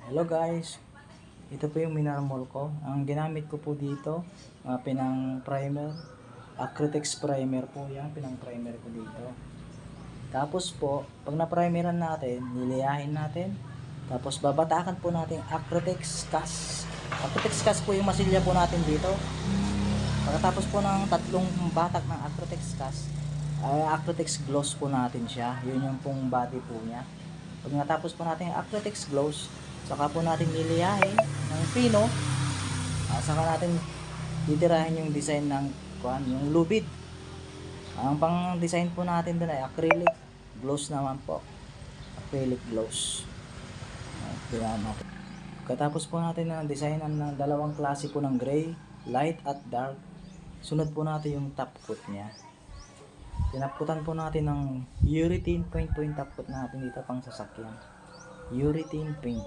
Hello guys, ito po yung minarmol ko. Ang ginamit ko po dito, pinang primer, Acrytex primer po yan, pinang primer ko dito. Tapos po, pag na-primeran natin, niliyahin natin. Tapos babatakan po natin Acrytex Cast. Acrytex Cast po yung masilya po natin dito. Pagkatapos po ng tatlong batak ng Acrytex Cast, Acrytex Gloss po natin siya. Yun yung pong body po niya. Pag natapos po natin yung Acrytex Gloss, saka po natin liliyahin ng pino, saka natin titirahin yung design ng yung lubid. Ang pang design po natin doon ay acrylic gloss naman po, acrylic gloss. Tirahan natin. Pagkatapos po natin na designan ng dalawang klase po ng gray, light at dark, sunod po natin yung top coat niya. Tinapkutan po natin ng urethane paint po yung top coat natin dito pang sasakyan. Urethane paint.